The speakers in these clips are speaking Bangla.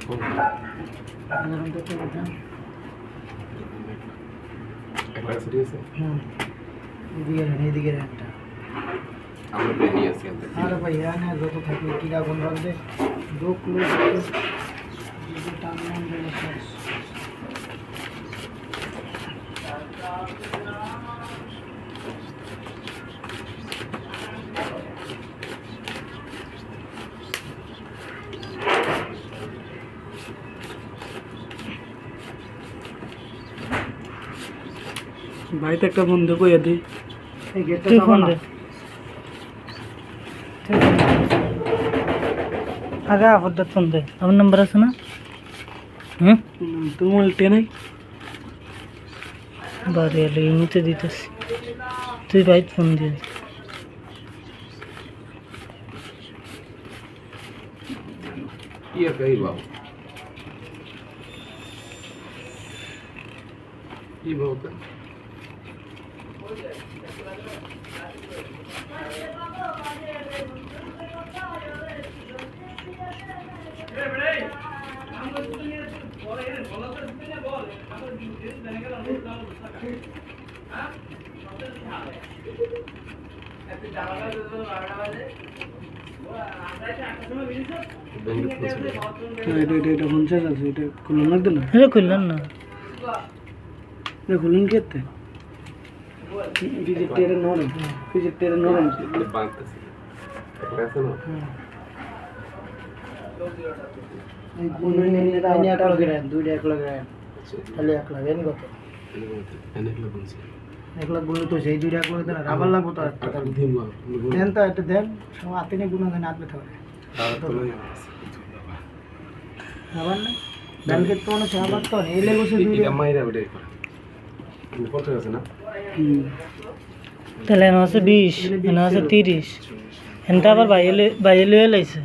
अरे भैया ने जो तो थकी कीड़ा गुन रख दे 2 किलो टाइम में भाई तो एक बंद को यदि आगे आप फोन दे अब नंबर আছে না তুমি উল্টে নাই বাড়ি এলে ইমুতে দিতেছি তুই ভাই ফোন দিয়ে কি আর কই বাবু কি বলতে খুললেন না খুললেন কেতে एक लाख बोले तो सही 2 लाख बोले तो रावल लाख होता है देन तो এটা দেন সব হাতে নিয়ে গুনা দেন হাতে থাকে রাवल না ব্যাংকে তো না চাবাত তো এই লেগো সে দুই এটা মাইরা ওটা করে কত আছে না তাহলে না আছে 20 না আছে 30 এনটা আবার বাইলে লাইছে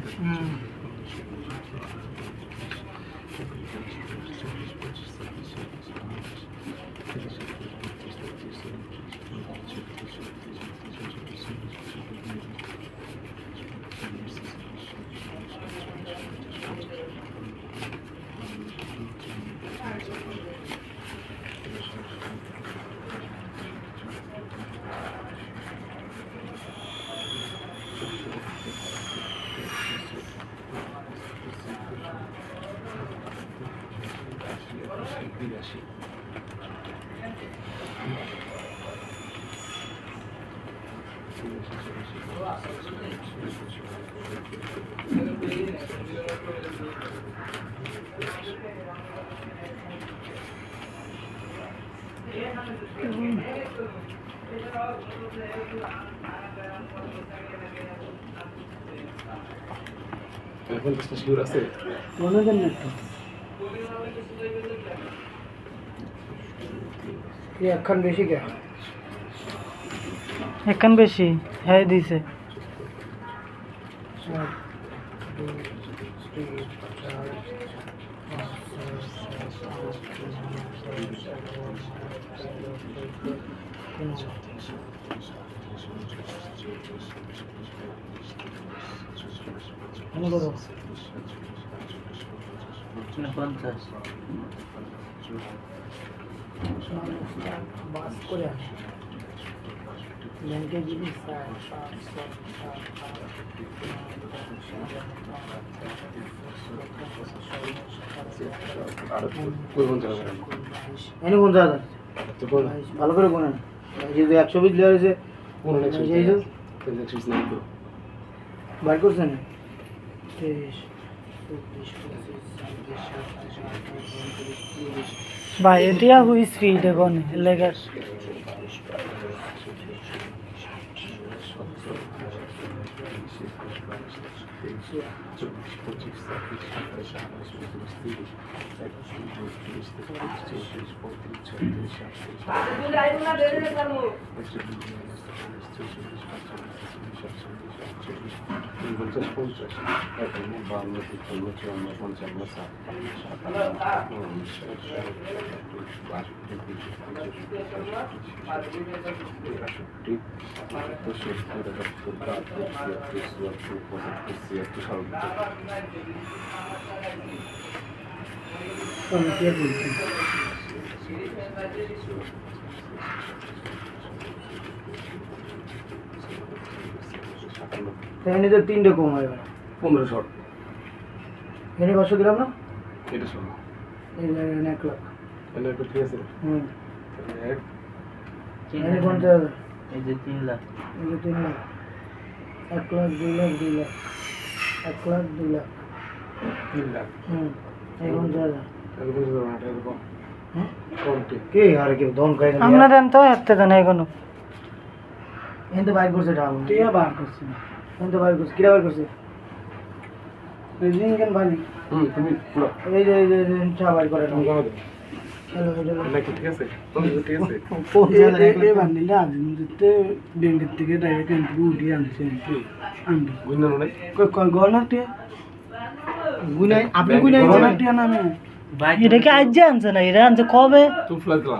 এখন কিছু শিওর আছে মনে দেন না কি এখন বেশি কে এখন বেশি হ্যাঁ দিছে বাস করে ব্যাংকে যদি ভালো করে গুনেন যেহেতু 120 লেয়ার আছে বার করছেন 23 ভাই এটা হুই স্পিড এখন লেগার তো আমি কে বলছি এখানে তো 3 কম হয় এবার 15 শট এখানে 500 দিলাম না এটা শোনো এই যে 1 লাখ তাহলে একটু ঠিক আছে হুম তাহলে এক এখানে 50,000 এই যে 3 লাখ এই যে 3 লাখ 1 লাখ 2 লাখ 2 লাখ 1 লাখ 2 লাখ 3 লাখ হুম এই 50,000 তাহলে 50,000 টাকা কম হুম কম ঠিক কে আর কেউ দন খাই না আমরা দেন তো এতে দেন এখনো এখানে তো বাইর করছে ঢাল টিয়া বার করছে এখানে তো বাইর করছে কিরা বার করছে রিজিং কেন বানি তুমি পুরো এই যে চা বাইর করে তুমি কমাতে হ্যালো হ্যালো তাহলে কি ঠিক আছে তুমি ঠিক আছে এই বান্ডিলটা আদিন দিতে ব্যাংকের থেকে ডাইরেক্ট এন্ট্রি উঠিয়ে আনছে আমি গুণনা নাই কই গণাতে গুনাই আপনি গুনাই গণাতে না আমি বাইক এটা কি আজ আনছে না এটা আনছে কবে তুমি ফ্লাই দিলা